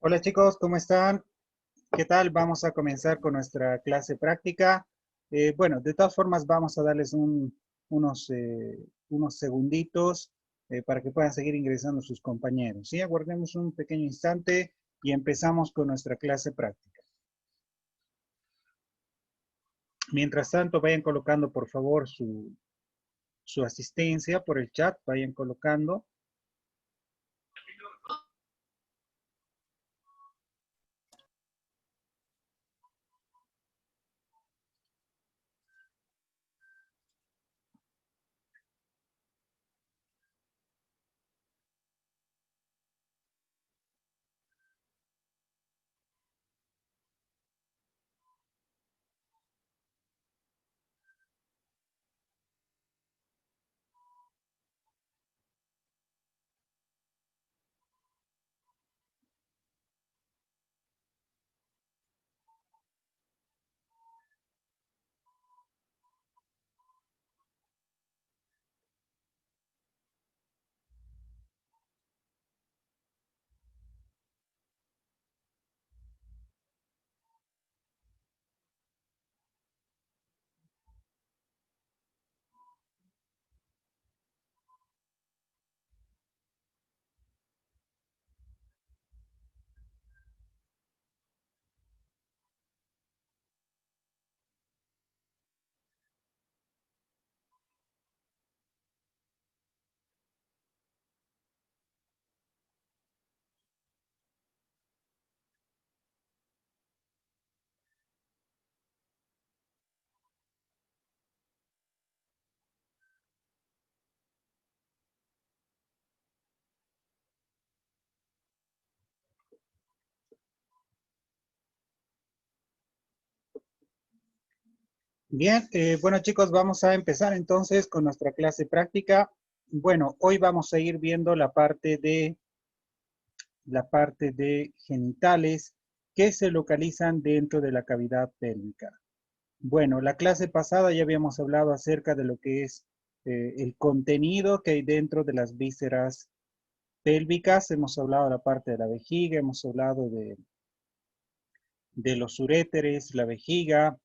Hola chicos, ¿cómo están? ¿Qué tal? Vamos a comenzar con nuestra clase práctica. Bueno, de todas formas vamos a darles unos segunditos para que puedan seguir ingresando sus compañeros. ¿Sí? Aguardemos un pequeño instante y empezamos con nuestra clase práctica. Mientras tanto, vayan colocando por favor su asistencia por el chat, vayan colocando. Bien, bueno chicos, vamos a empezar entonces con nuestra clase práctica. Bueno, hoy vamos a ir viendo la parte de genitales que se localizan dentro de la cavidad pélvica. Bueno, la clase pasada ya habíamos hablado acerca de lo que es el contenido que hay dentro de las vísceras pélvicas. Hemos hablado de la parte de la vejiga, hemos hablado de los uréteres, la vejiga,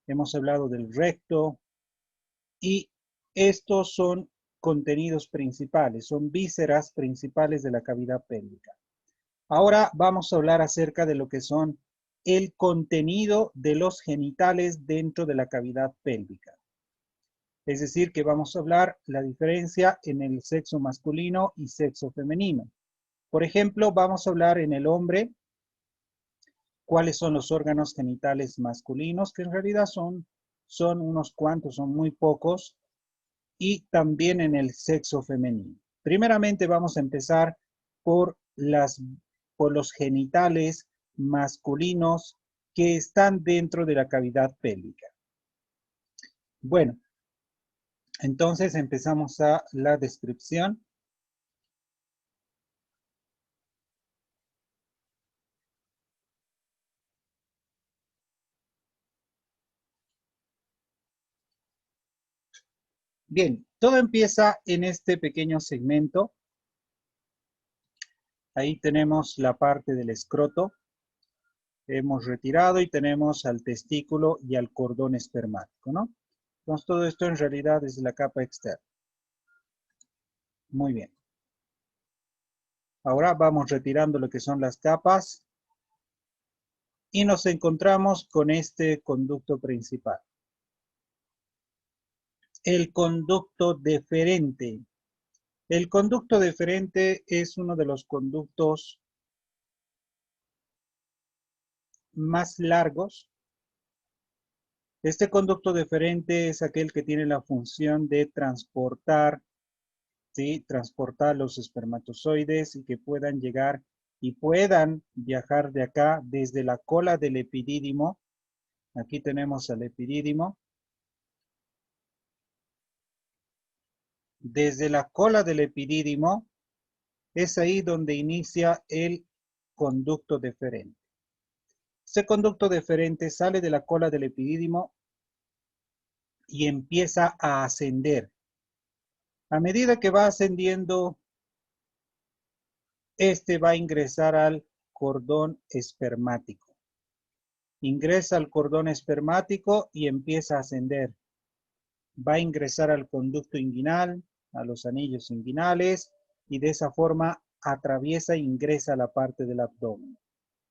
hemos hablado del recto y estos son contenidos principales, son vísceras principales de la cavidad pélvica. Ahora vamos a hablar acerca de lo que son el contenido de los genitales dentro de la cavidad pélvica. Es decir, que vamos a hablar la diferencia en el sexo masculino y sexo femenino. Por ejemplo, vamos a hablar en el hombre cuáles son los órganos genitales masculinos, que en realidad son unos cuantos, son muy pocos, y también en el sexo femenino. Primeramente vamos a empezar por, por los genitales masculinos que están dentro de la cavidad pélvica. Bueno, entonces empezamos a la descripción. Bien, todo empieza en este pequeño segmento. Ahí tenemos la parte del escroto. Hemos retirado y tenemos al testículo y al cordón espermático, ¿no? Entonces todo esto en realidad es la capa externa. Muy bien. Ahora vamos retirando lo que son las capas y nos encontramos con este conducto principal. El conducto deferente. El conducto deferente es uno de los conductos más largos. Este conducto deferente es aquel que tiene la función de transportar, ¿sí? Transportar los espermatozoides y que puedan llegar y puedan viajar de acá desde la cola del epidídimo. Aquí tenemos al epidídimo. Desde la cola del epidídimo es ahí donde inicia el conducto deferente. Este conducto deferente sale de la cola del epidídimo y empieza a ascender. A medida que va ascendiendo, este va a ingresar al cordón espermático. Ingresa al cordón espermático y empieza a ascender. Va a ingresar al conducto inguinal, a los anillos inguinales, y de esa forma atraviesa e ingresa a la parte del abdomen.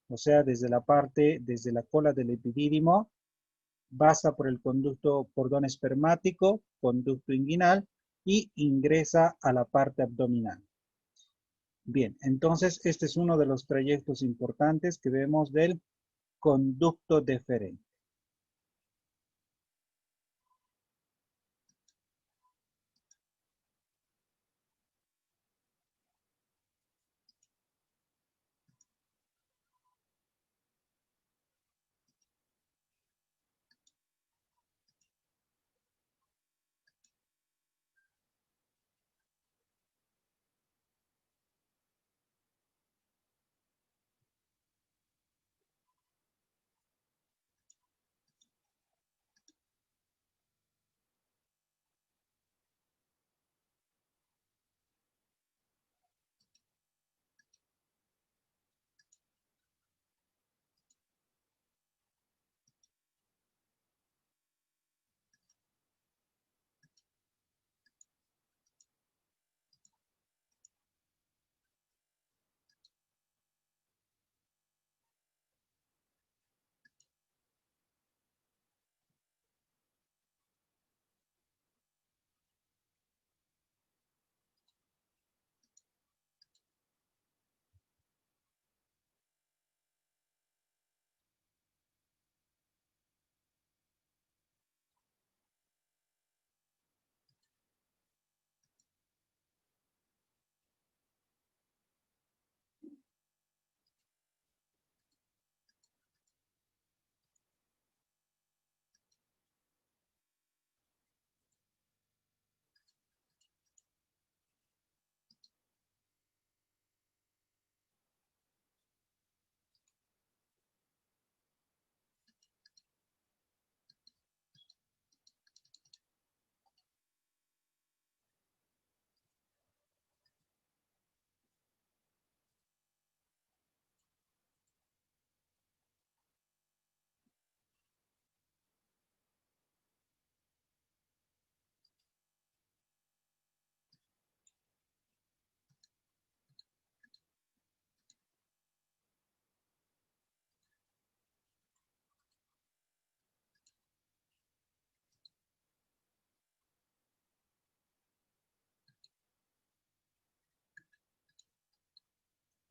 O sea, desde la cola del epidídimo, pasa por el conducto cordón espermático, conducto inguinal, y ingresa a la parte abdominal. Bien, entonces este es uno de los trayectos importantes que vemos del conducto deferente.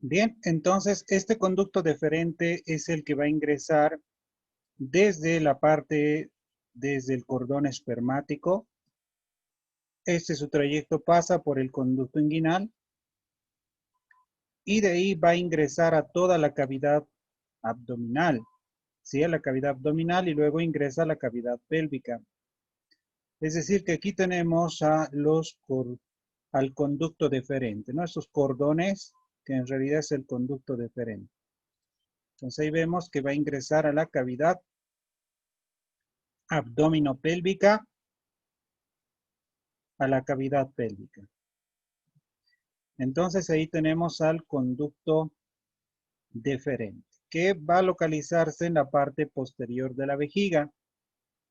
Bien, entonces este conducto deferente es el que va a ingresar desde desde el cordón espermático. Su trayecto pasa por el conducto inguinal y de ahí va a ingresar a toda la cavidad abdominal, ¿sí? A la cavidad abdominal y luego ingresa a la cavidad pélvica. Es decir, que aquí tenemos al conducto deferente, ¿no? Esos cordones, que en realidad es el conducto deferente. Entonces ahí vemos que va a ingresar a la cavidad abdominopélvica, a la cavidad pélvica. Entonces ahí tenemos al conducto deferente, que va a localizarse en la parte posterior de la vejiga.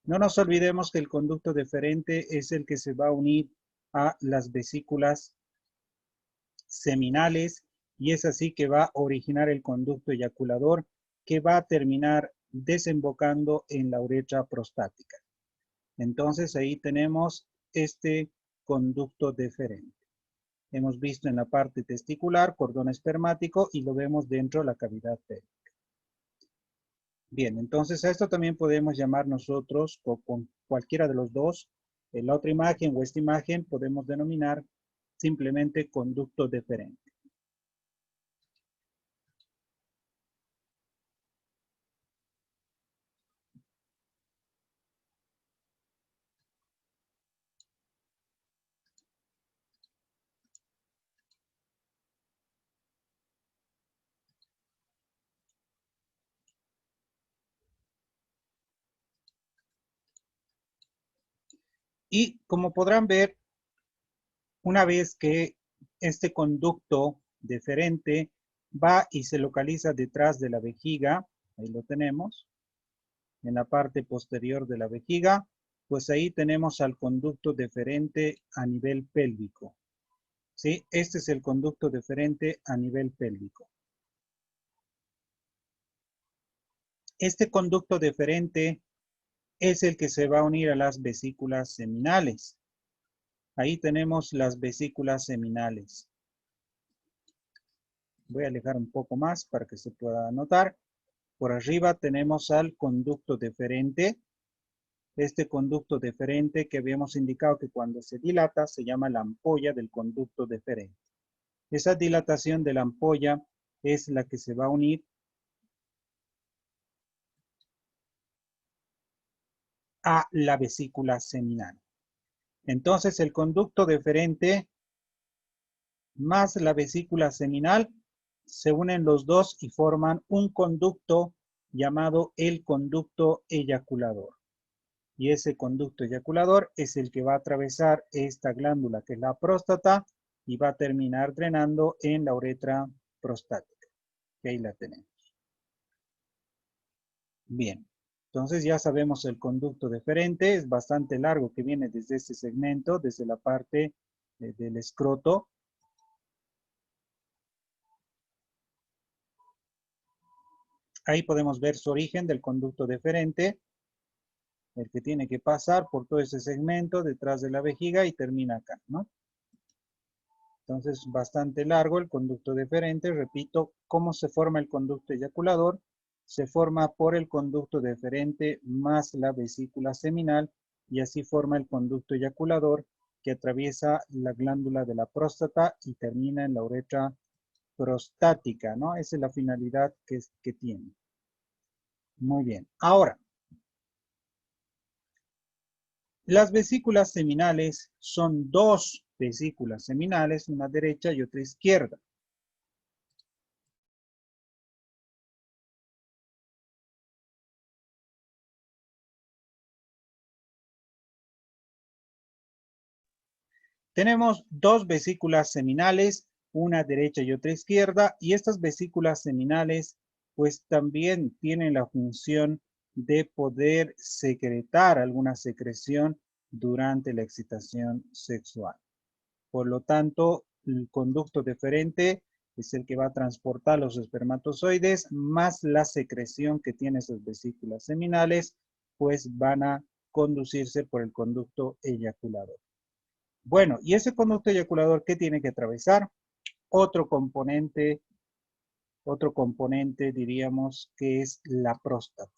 No nos olvidemos que el conducto deferente es el que se va a unir a las vesículas seminales y es así que va a originar el conducto eyaculador que va a terminar desembocando en la uretra prostática. Entonces ahí tenemos este conducto deferente. Hemos visto en la parte testicular cordón espermático y lo vemos dentro de la cavidad pélvica. Bien, entonces a esto también podemos llamar nosotros con cualquiera de los dos. En la otra imagen o esta imagen podemos denominar simplemente conducto deferente. Y como podrán ver, una vez que este conducto deferente va y se localiza detrás de la vejiga, ahí lo tenemos, en la parte posterior de la vejiga, pues ahí tenemos al conducto deferente a nivel pélvico. ¿Sí? Este es el conducto deferente a nivel pélvico. Este conducto deferente es el que se va a unir a las vesículas seminales. Ahí tenemos las vesículas seminales. Voy a alejar un poco más para que se pueda notar. Por arriba tenemos al conducto deferente. Este conducto deferente que habíamos indicado que cuando se dilata se llama la ampolla del conducto deferente. Esa dilatación de la ampolla es la que se va a unir a la vesícula seminal. Entonces el conducto deferente más la vesícula seminal se unen los dos y forman un conducto llamado el conducto eyaculador. Y ese conducto eyaculador es el que va a atravesar esta glándula que es la próstata y va a terminar drenando en la uretra prostática. Que ahí la tenemos. Bien, entonces ya sabemos el conducto deferente, es bastante largo que viene desde este segmento, desde la parte del escroto. Ahí podemos ver su origen del conducto deferente, el que tiene que pasar por todo ese segmento detrás de la vejiga y termina acá, ¿no? Entonces, bastante largo el conducto deferente. Repito, ¿cómo se forma el conducto eyaculador? Se forma por el conducto deferente más la vesícula seminal y así forma el conducto eyaculador que atraviesa la glándula de la próstata y termina en la uretra prostática, ¿no? Esa es la finalidad que tiene. Muy bien. Ahora, las vesículas seminales son dos vesículas seminales, una derecha y otra izquierda. Tenemos dos vesículas seminales, una derecha y otra izquierda, y estas vesículas seminales pues también tienen la función de poder secretar alguna secreción durante la excitación sexual. Por lo tanto, el conducto deferente es el que va a transportar los espermatozoides, más la secreción que tienen esas vesículas seminales, pues van a conducirse por el conducto eyaculador. Bueno, ¿y ese conducto eyaculador qué tiene que atravesar? Otro componente diríamos que es la próstata.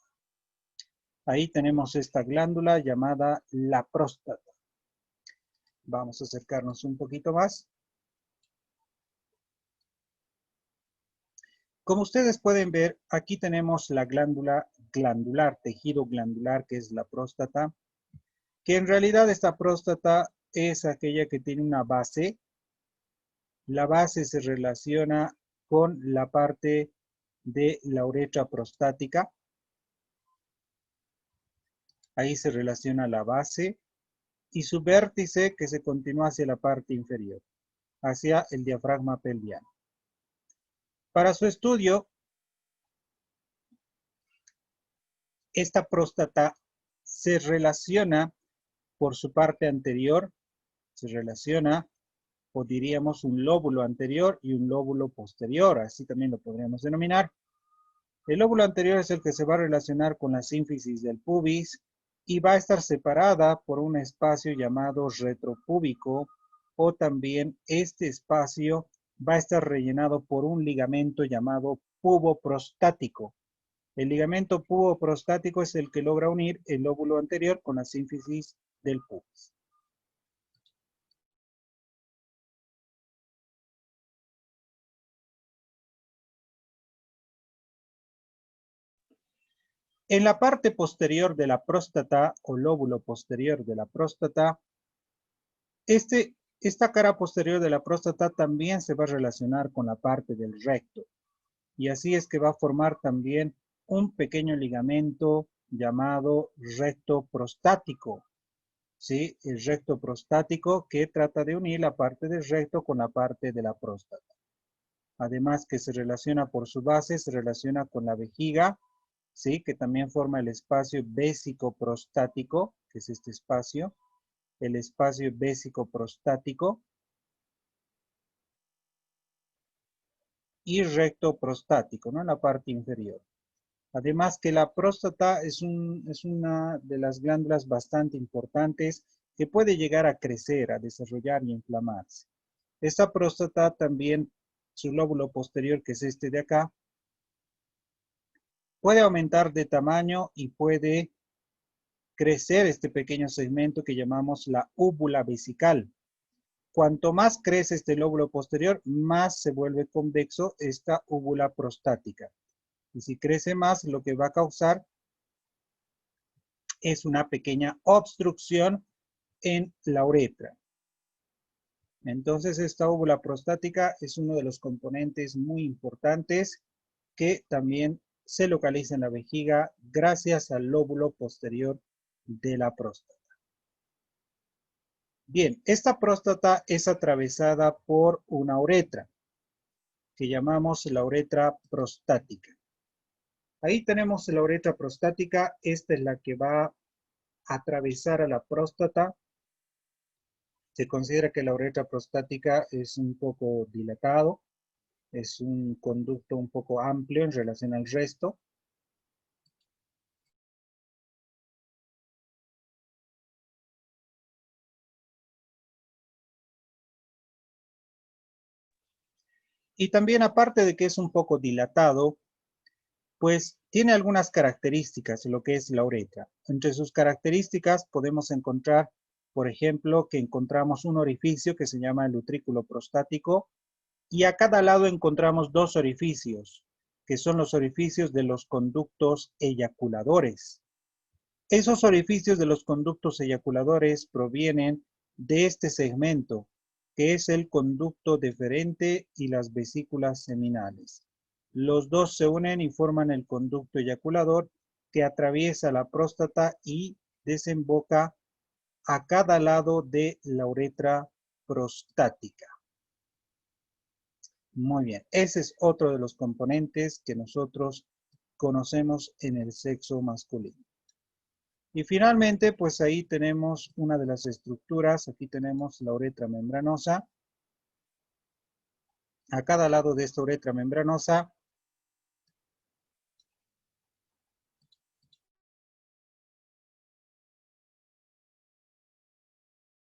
Ahí tenemos esta glándula llamada la próstata. Vamos a acercarnos un poquito más. Como ustedes pueden ver, aquí tenemos la glándula glandular, tejido glandular que es la próstata, que en realidad esta próstata es aquella que tiene una base. La base se relaciona con la parte de la uretra prostática. Ahí se relaciona la base y su vértice que se continúa hacia la parte inferior, hacia el diafragma pelviano. Para su estudio, esta próstata se relaciona por su parte anterior, se relaciona, o diríamos un lóbulo anterior y un lóbulo posterior, así también lo podríamos denominar. El lóbulo anterior es el que se va a relacionar con la sínfisis del pubis y va a estar separada por un espacio llamado retropúbico, o también este espacio va a estar rellenado por un ligamento llamado puboprostático. El ligamento puboprostático es el que logra unir el lóbulo anterior con la sínfisis del pubis. En la parte posterior de la próstata o lóbulo posterior de la próstata, esta cara posterior de la próstata también se va a relacionar con la parte del recto. Y así es que va a formar también un pequeño ligamento llamado recto prostático. ¿Sí? El recto prostático que trata de unir la parte del recto con la parte de la próstata. además que se relaciona por su base, se relaciona con la vejiga, ¿sí? Que también forma el espacio vésico-prostático, que es este espacio, el espacio vésico-prostático, y recto prostático, ¿no? En la parte inferior. Además que la próstata es una de las glándulas bastante importantes que puede llegar a crecer, a desarrollar y inflamarse. Esta próstata también, su lóbulo posterior, que es este de acá, puede aumentar de tamaño y puede crecer este pequeño segmento que llamamos la úvula vesical. Cuanto más crece este lóbulo posterior, más se vuelve convexo esta úvula prostática. Y si crece más, lo que va a causar es una pequeña obstrucción en la uretra. Entonces, esta úvula prostática es uno de los componentes muy importantes que también se localiza en la vejiga gracias al lóbulo posterior de la próstata. Bien, esta próstata es atravesada por una uretra que llamamos la uretra prostática. Ahí tenemos la uretra prostática, esta es la que va a atravesar a la próstata. Se considera que la uretra prostática es un poco dilatado, es un conducto un poco amplio en relación al resto. Y también aparte de que es un poco dilatado, pues tiene algunas características lo que es la uretra. Entre sus características podemos encontrar, por ejemplo, que encontramos un orificio que se llama el utrículo prostático y a cada lado encontramos dos orificios, que son los orificios de los conductos eyaculadores. Esos orificios de los conductos eyaculadores provienen de este segmento, que es el conducto deferente y las vesículas seminales. Los dos se unen y forman el conducto eyaculador que atraviesa la próstata y desemboca a cada lado de la uretra prostática. Muy bien, ese es otro de los componentes que nosotros conocemos en el sexo masculino. Y finalmente, pues ahí tenemos una de las estructuras, aquí tenemos la uretra membranosa. A cada lado de esta uretra membranosa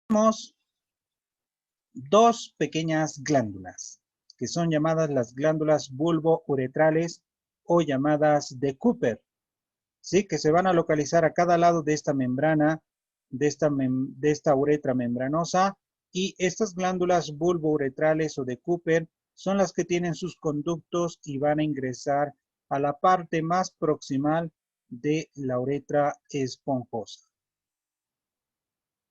tenemos dos pequeñas glándulas, que son llamadas las glándulas bulbouretrales o llamadas de Cooper, ¿sí? Que se van a localizar a cada lado de esta membrana, de esta uretra membranosa, y estas glándulas bulbouretrales o de Cooper son las que tienen sus conductos y van a ingresar a la parte más proximal de la uretra esponjosa.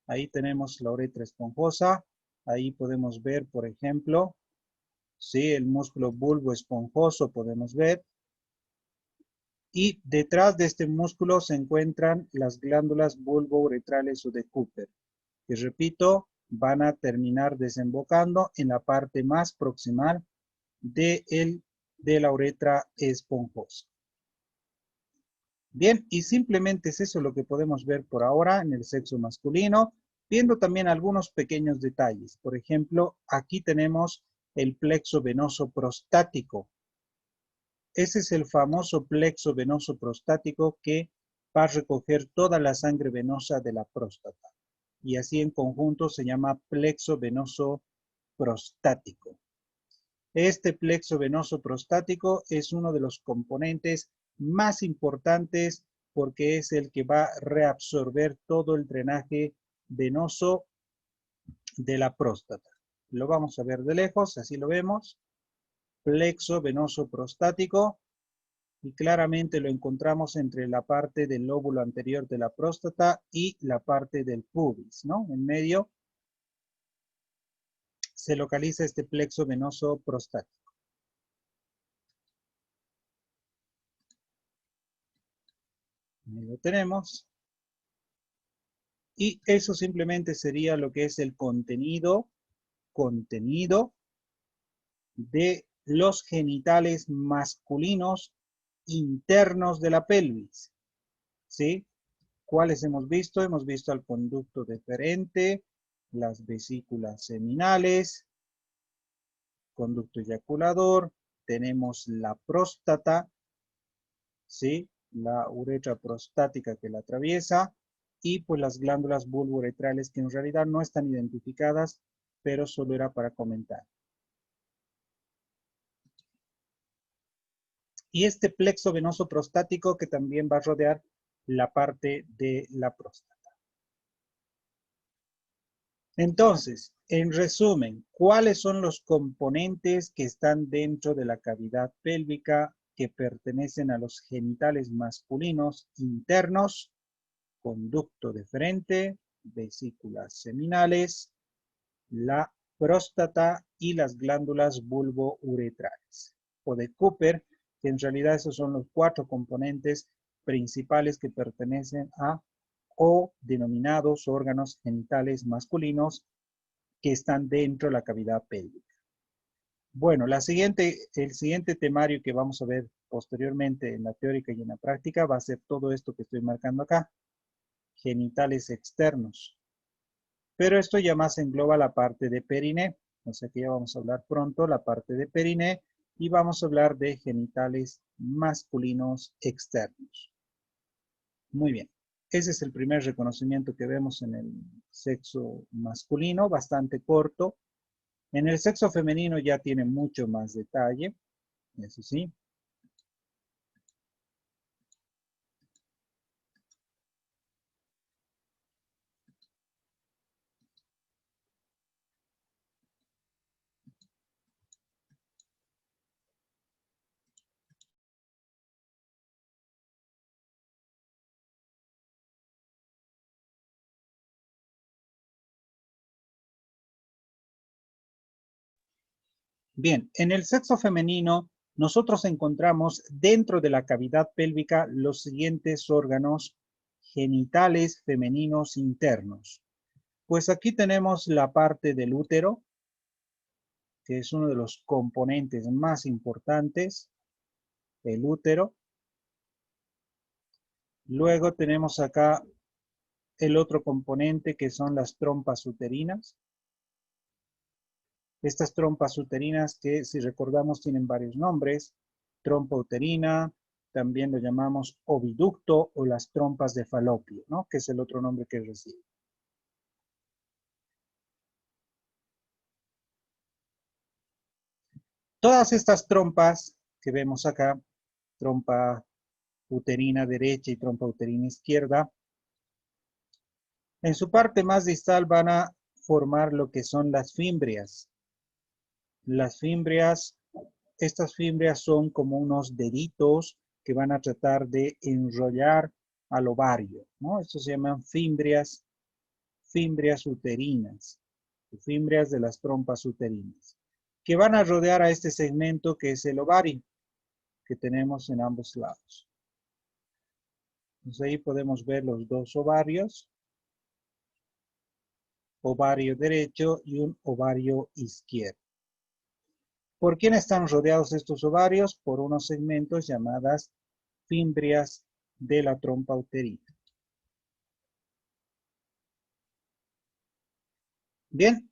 Ahí tenemos la uretra esponjosa. Ahí podemos ver, por ejemplo, ¿sí? El músculo bulbo esponjoso podemos ver. Y detrás de este músculo se encuentran las glándulas bulbouretrales o de Cooper, que repito, van a terminar desembocando en la parte más proximal de la uretra esponjosa. Bien, y simplemente es eso lo que podemos ver por ahora en el sexo masculino, viendo también algunos pequeños detalles. Por ejemplo, aquí tenemos el plexo venoso prostático. Ese es el famoso plexo venoso prostático que va a recoger toda la sangre venosa de la próstata. Y así en conjunto se llama plexo venoso prostático. Este plexo venoso prostático es uno de los componentes más importantes porque es el que va a reabsorber todo el drenaje venoso de la próstata. Lo vamos a ver de lejos, así lo vemos. Plexo venoso prostático. Y claramente lo encontramos entre la parte del lóbulo anterior de la próstata y la parte del pubis, ¿no? En medio se localiza este plexo venoso prostático. Ahí lo tenemos. Y eso simplemente sería lo que es el contenido de los genitales masculinos internos de la pelvis, ¿sí? ¿Cuáles hemos visto? Hemos visto al conducto deferente, las vesículas seminales, conducto eyaculador, tenemos la próstata, ¿sí? La uretra prostática que la atraviesa, y pues las glándulas bulbouretrales que en realidad no están identificadas, pero solo era para comentar. Y este plexo venoso prostático que también va a rodear la parte de la próstata. Entonces, en resumen, ¿cuáles son los componentes que están dentro de la cavidad pélvica que pertenecen a los genitales masculinos internos? Conducto deferente, vesículas seminales, la próstata y las glándulas bulbouretrales. O de Cooper, que en realidad esos son los 4 componentes principales que pertenecen a o denominados órganos genitales masculinos que están dentro de la cavidad pélvica. Bueno, el siguiente temario que vamos a ver posteriormente en la teórica y en la práctica va a ser todo esto que estoy marcando acá, genitales externos. Pero esto ya más engloba la parte de periné, o sea que ya vamos a hablar pronto la parte de periné y vamos a hablar de genitales masculinos externos. Muy bien. Ese es el primer reconocimiento que vemos en el sexo masculino, bastante corto. En el sexo femenino ya tiene mucho más detalle, eso sí. Bien, en el sexo femenino nosotros encontramos dentro de la cavidad pélvica los siguientes órganos genitales femeninos internos. Pues aquí tenemos la parte del útero, que es uno de los componentes más importantes, el útero. Luego tenemos acá el otro componente que son las trompas uterinas. Estas trompas uterinas que, si recordamos, tienen varios nombres. Trompa uterina, también lo llamamos oviducto o las trompas de Falopio, ¿no? Que es el otro nombre que recibe. Todas estas trompas que vemos acá, trompa uterina derecha y trompa uterina izquierda, en su parte más distal van a formar lo que son las fimbrias. Las fimbrias, estas fimbrias son como unos deditos que van a tratar de enrollar al ovario, ¿no? Estos se llaman fimbrias uterinas, fimbrias de las trompas uterinas, que van a rodear a este segmento que es el ovario, que tenemos en ambos lados. Entonces ahí podemos ver los dos ovarios, ovario derecho y un ovario izquierdo. ¿Por quién están rodeados estos ovarios? Por unos segmentos llamadas fimbrias de la trompa uterina. Bien,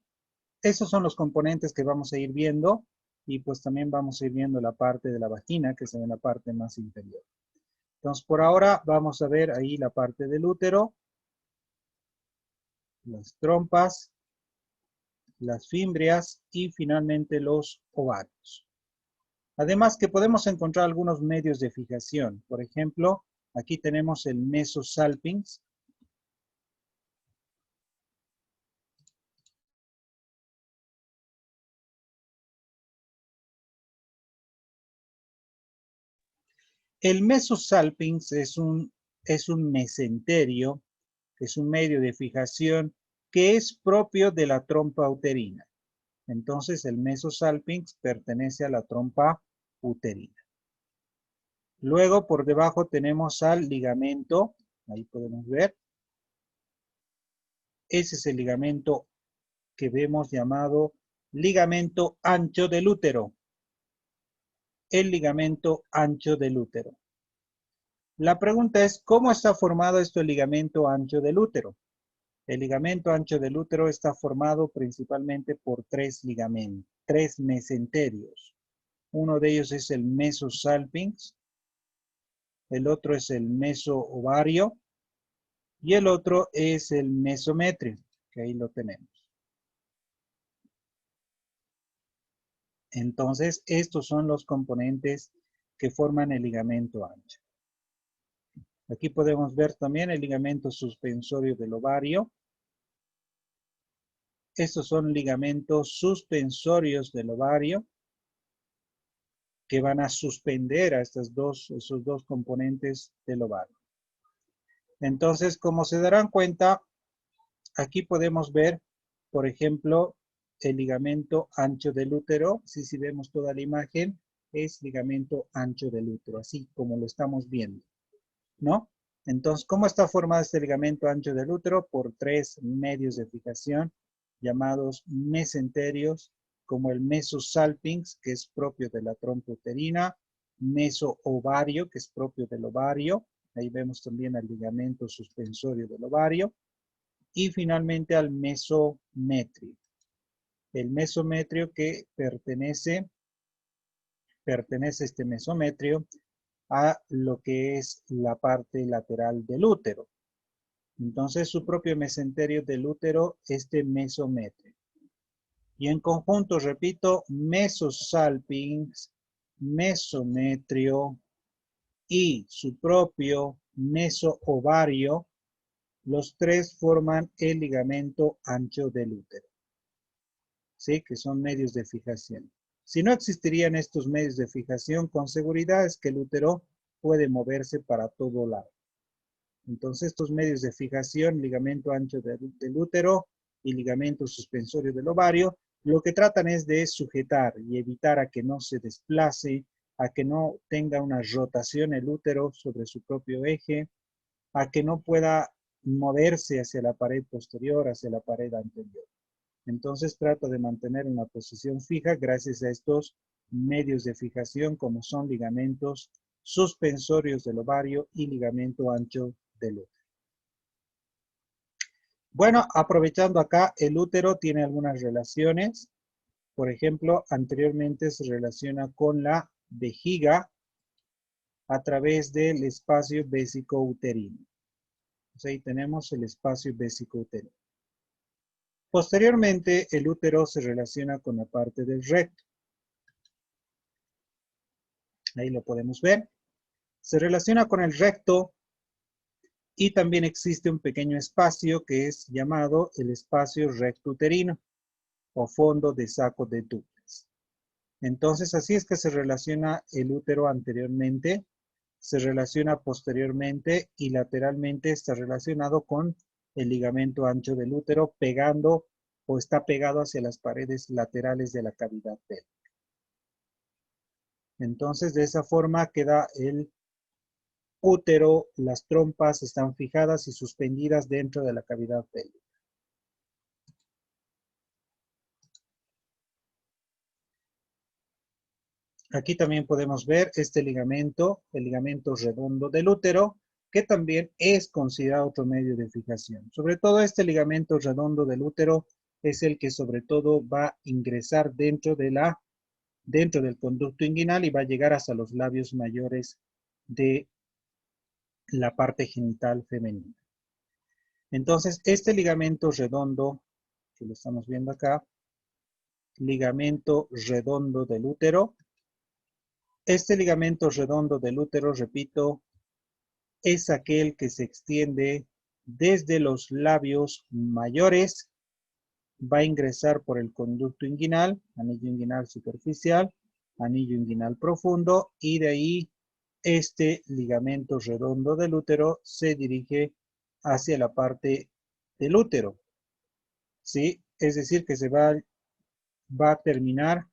esos son los componentes que vamos a ir viendo y pues también vamos a ir viendo la parte de la vagina, que es en la parte más inferior. Entonces, por ahora vamos a ver ahí la parte del útero, las trompas, las fimbrias y finalmente los ovarios. Además que podemos encontrar algunos medios de fijación. Por ejemplo, aquí tenemos el mesosalpinx. El mesosalpinx es un mesenterio, es un medio de fijación que es propio de la trompa uterina. Entonces el mesosalpinx pertenece a la trompa uterina. Luego por debajo tenemos al ligamento, ahí podemos ver. Ese es el ligamento que vemos llamado ligamento ancho del útero. el ligamento ancho del útero. La pregunta es, ¿cómo está formado el ligamento ancho del útero? El ligamento ancho del útero está formado principalmente por tres ligamentos, tres mesenterios. Uno de ellos es el mesosalpinx, el otro es el mesoovario y el otro es el mesometrio, que ahí lo tenemos. Entonces, estos son los componentes que forman el ligamento ancho. Aquí podemos ver también el ligamento suspensorio del ovario. Estos son ligamentos suspensorios del ovario que van a suspender a esos dos componentes del ovario. Entonces, como se darán cuenta, aquí podemos ver, por ejemplo, el ligamento ancho del útero. Si vemos toda la imagen, es ligamento ancho del útero, así como lo estamos viendo, ¿no? Entonces, ¿cómo está formado este ligamento ancho del útero? Por tres medios de fijación llamados mesenterios, como el mesosalpinx, que es propio de la trompa uterina, mesoovario, que es propio del ovario, ahí vemos también el ligamento suspensorio del ovario, y finalmente al mesometrio. El mesometrio que pertenece este mesometrio a lo que es la parte lateral del útero. Entonces, su propio mesenterio del útero, este mesometrio. Y en conjunto, repito, mesosalpinx, mesometrio y su propio mesoovario, los tres forman el ligamento ancho del útero, ¿sí? Que son medios de fijación. Si no existirían estos medios de fijación, con seguridad es que el útero puede moverse para todo lado. Entonces, estos medios de fijación, ligamento ancho del útero y ligamento suspensorio del ovario, lo que tratan es de sujetar y evitar a que no se desplace, a que no tenga una rotación el útero sobre su propio eje, a que no pueda moverse hacia la pared posterior, hacia la pared anterior. Entonces trata de mantener una posición fija gracias a estos medios de fijación como son ligamentos suspensorios del ovario y ligamento ancho del útero. Bueno, aprovechando acá, el útero tiene algunas relaciones. Por ejemplo, anteriormente se relaciona con la vejiga a través del espacio vesicouterino. Entonces, ahí tenemos el espacio vesicouterino. Posteriormente, el útero se relaciona con la parte del recto. Ahí lo podemos ver. Se relaciona con el recto y también existe un pequeño espacio que es llamado el espacio rectouterino o fondo de saco de Douglas. Entonces, así es que se relaciona el útero anteriormente, se relaciona posteriormente y lateralmente está relacionado con el ligamento ancho del útero pegando o está pegado hacia las paredes laterales de la cavidad pélvica. Entonces, de esa forma queda el útero, las trompas están fijadas y suspendidas dentro de la cavidad pélvica. Aquí también podemos ver este ligamento, el ligamento redondo del útero, que también es considerado otro medio de fijación. Sobre todo este ligamento redondo del útero es el que sobre todo va a ingresar dentro del conducto inguinal y va a llegar hasta los labios mayores de la parte genital femenina. Entonces, este ligamento redondo, que lo estamos viendo acá, ligamento redondo del útero. Este ligamento redondo del útero, repito, es aquel que se extiende desde los labios mayores, va a ingresar por el conducto inguinal, anillo inguinal superficial, anillo inguinal profundo, y de ahí este ligamento redondo del útero se dirige hacia la parte del útero, ¿sí? Es decir, que va a terminar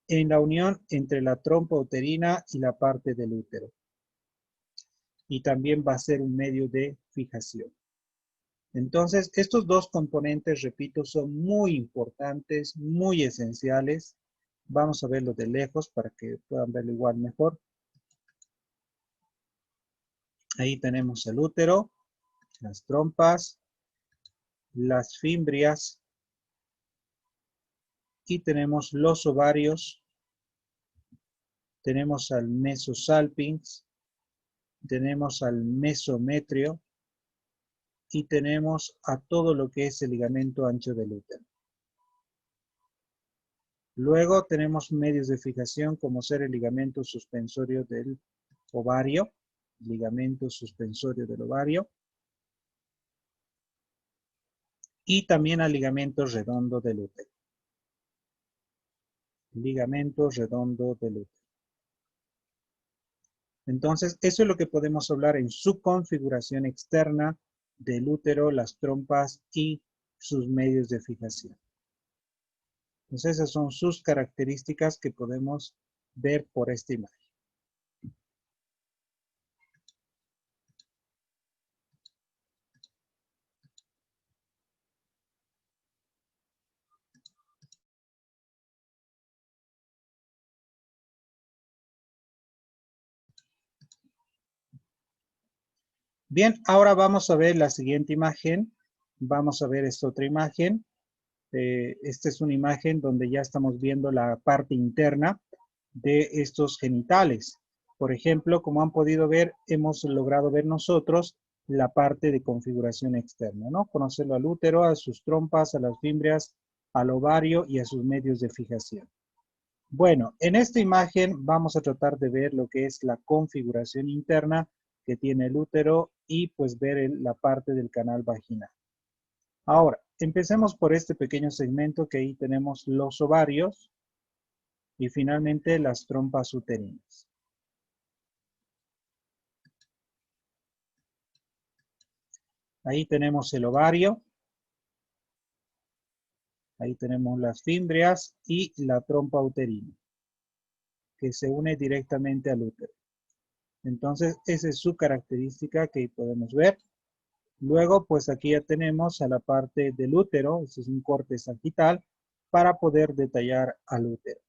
en la unión entre la trompa uterina y la parte del útero. Y también va a ser un medio de fijación. Entonces, estos dos componentes, repito, son muy importantes, muy esenciales Vamos a verlo de lejos para que puedan verlo igual mejor. Ahí tenemos el útero, las trompas, las fimbrias y tenemos los ovarios, tenemos al mesosalpinx, tenemos al mesometrio y tenemos a todo lo que es el ligamento ancho del útero. Luego tenemos medios de fijación como ser el ligamento suspensorio del ovario, ligamento suspensorio del ovario, y también al ligamento redondo del útero. Ligamento redondo del útero. Entonces, eso es lo que podemos hablar en su configuración externa del útero, las trompas y sus medios de fijación. Entonces, esas son sus características que podemos ver por esta imagen. Bien, ahora vamos a ver la siguiente imagen. Vamos a ver esta otra imagen. Esta es una imagen donde ya estamos viendo la parte interna de estos genitales. Por ejemplo, como han podido ver, hemos logrado ver nosotros la parte de configuración externa, ¿no? Conocerlo al útero, a sus trompas, a las fimbrias, al ovario y a sus medios de fijación. Bueno, en esta imagen vamos a tratar de ver lo que es la configuración interna que tiene el útero y pues ver la parte del canal vaginal. Ahora, empecemos por este pequeño segmento que ahí tenemos los ovarios y finalmente las trompas uterinas. Ahí tenemos el ovario, ahí tenemos las fimbrias y la trompa uterina, que se une directamente al útero. Entonces, esa es su característica que podemos ver. Luego, pues aquí ya tenemos a la parte del útero, este es un corte sagital, para poder detallar al útero.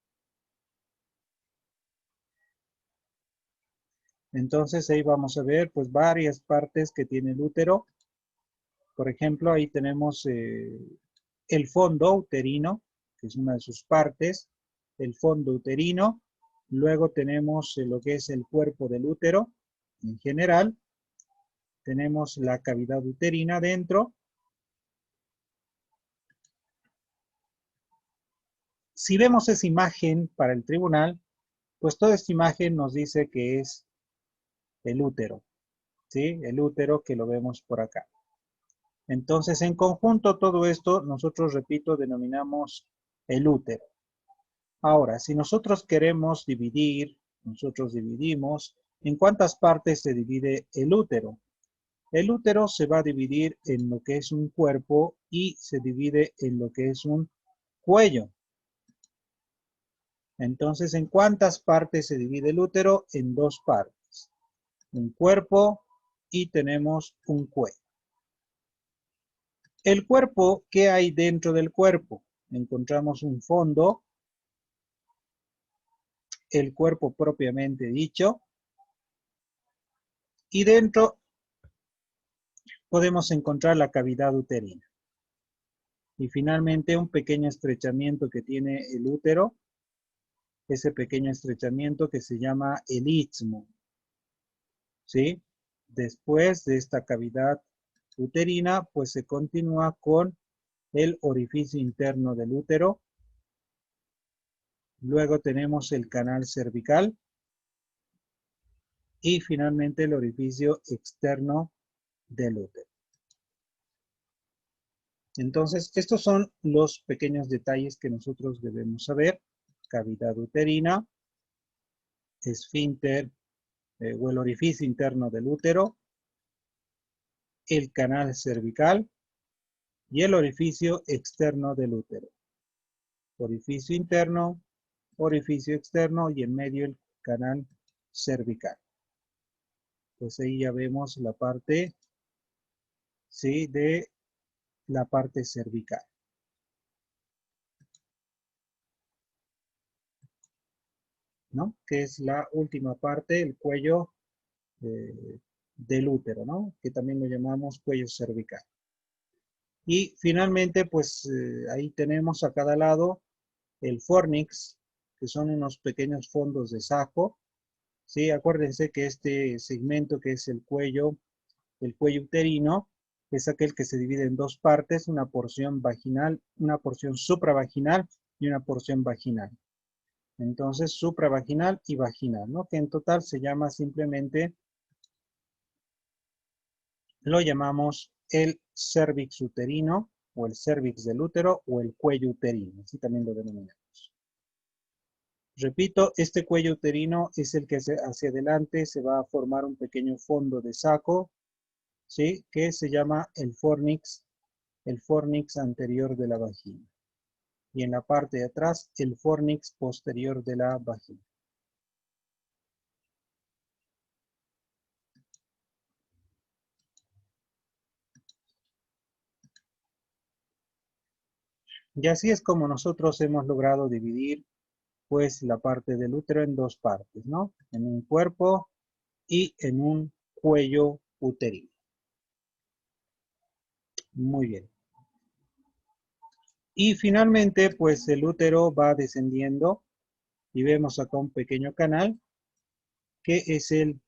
Entonces, ahí vamos a ver pues varias partes que tiene el útero. Por ejemplo, ahí tenemos el fondo uterino, que es una de sus partes, el fondo uterino. Luego tenemos lo que es el cuerpo del útero en general. Tenemos la cavidad uterina dentro. Si vemos esa imagen para el tribunal, pues toda esta imagen nos dice que es el útero, ¿sí? El útero que lo vemos por acá. Entonces, en conjunto, todo esto, nosotros, repito, denominamos el útero. Ahora, si nosotros queremos dividir, nosotros dividimos, ¿en cuántas partes se divide el útero? El útero se va a dividir en lo que es un cuerpo y se divide en lo que es un cuello. Entonces, ¿en cuántas partes se divide el útero? En dos partes. Un cuerpo y tenemos un cuello. El cuerpo, ¿qué hay dentro del cuerpo? Encontramos un fondo, el cuerpo propiamente dicho, y dentro podemos encontrar la cavidad uterina. Y finalmente un pequeño estrechamiento que tiene el útero, ese pequeño estrechamiento que se llama el istmo, ¿sí? Después de esta cavidad uterina, pues se continúa con el orificio interno del útero. Luego tenemos el canal cervical y finalmente el orificio externo del útero. Entonces, estos son los pequeños detalles que nosotros debemos saber. Cavidad uterina, esfínter o el orificio interno del útero, el canal cervical y el orificio externo del útero. Orificio interno, orificio externo y en medio el canal cervical. Pues ahí ya vemos la parte, ¿sí?, de la parte cervical. ¿no? Que es la última parte, el cuello del útero, ¿no? Que también lo llamamos cuello cervical. Y finalmente, pues ahí tenemos a cada lado el fornix, que son unos pequeños fondos de saco, ¿sí? Acuérdense que este segmento que es el cuello uterino, es aquel que se divide en dos partes, una porción vaginal, una porción supravaginal y una porción vaginal. Entonces, supravaginal y vaginal, ¿no? Que en total se llama simplemente, lo llamamos el cervix uterino, o el cervix del útero, o el cuello uterino, así también lo denominamos. Repito, este cuello uterino es el que hacia adelante se va a formar un pequeño fondo de saco, ¿sí? Que se llama el fornix anterior de la vagina. Y en la parte de atrás, el fornix posterior de la vagina. Y así es como nosotros hemos logrado dividir, pues, la parte del útero en dos partes, ¿no? En un cuerpo y en un cuello uterino. Muy bien. Y finalmente, pues, el útero va descendiendo y vemos acá un pequeño canal que es el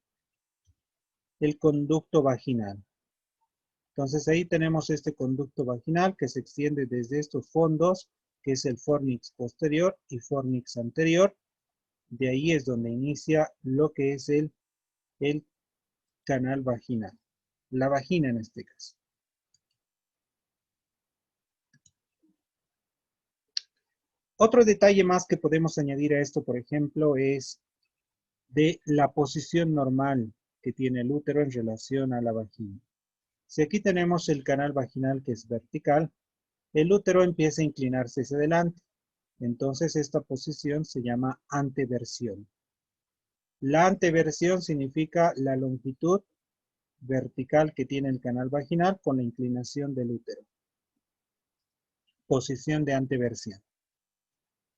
conducto vaginal. Entonces ahí tenemos este conducto vaginal que se extiende desde estos fondos, que es el fornix posterior y fornix anterior. De ahí es donde inicia lo que es el canal vaginal. La vagina en este caso. Otro detalle más que podemos añadir a esto, por ejemplo, es de la posición normal que tiene el útero en relación a la vagina. Si aquí tenemos el canal vaginal que es vertical, el útero empieza a inclinarse hacia adelante. Entonces esta posición se llama anteversión. La anteversión significa la longitud vertical que tiene el canal vaginal con la inclinación del útero. Posición de anteversión.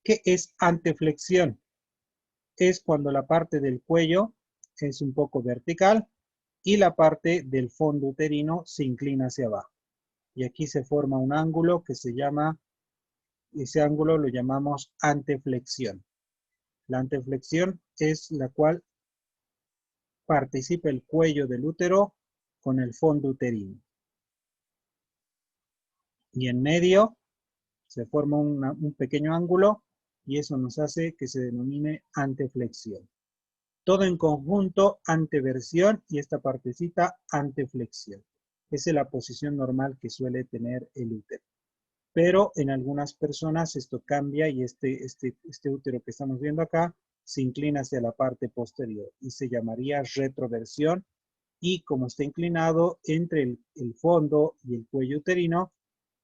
¿Qué es anteflexión? Es cuando la parte del cuello es un poco vertical y la parte del fondo uterino se inclina hacia abajo. Y aquí se forma un ángulo que se llama, ese ángulo lo llamamos anteflexión. La anteflexión es la cual participa el cuello del útero con el fondo uterino. Y en medio se forma un pequeño ángulo y eso nos hace que se denomine anteflexión. Todo en conjunto, anteversión y esta partecita anteflexión. Esa es la posición normal que suele tener el útero. Pero en algunas personas esto cambia y este útero que estamos viendo acá se inclina hacia la parte posterior y se llamaría retroversión. Y como está inclinado entre el fondo y el cuello uterino,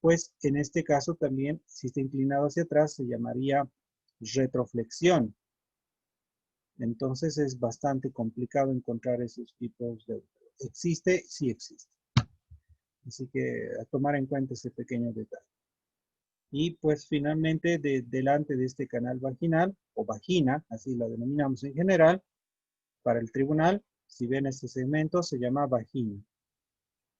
pues en este caso también, si está inclinado hacia atrás, se llamaría retroflexión. Entonces es bastante complicado encontrar esos tipos de útero. ¿Existe? Sí existe. Así que a tomar en cuenta ese pequeño detalle. Y pues finalmente, delante de este canal vaginal, o vagina, así la denominamos en general, para el tribunal, si ven este segmento, se llama vagina.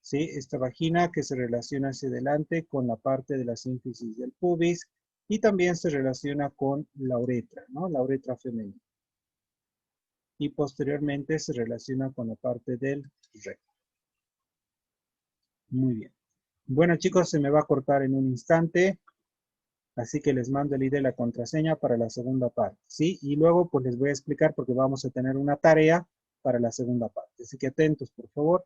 ¿Sí? Esta vagina que se relaciona hacia adelante con la parte de la sínfisis del pubis y también se relaciona con la uretra, ¿no? La uretra femenina. Y posteriormente se relaciona con la parte del recto. Muy bien. Bueno, chicos, se me va a cortar en un instante, así que les mando el ID y la contraseña para la segunda parte, ¿sí? Y luego pues les voy a explicar porque vamos a tener una tarea para la segunda parte. Así que atentos, por favor.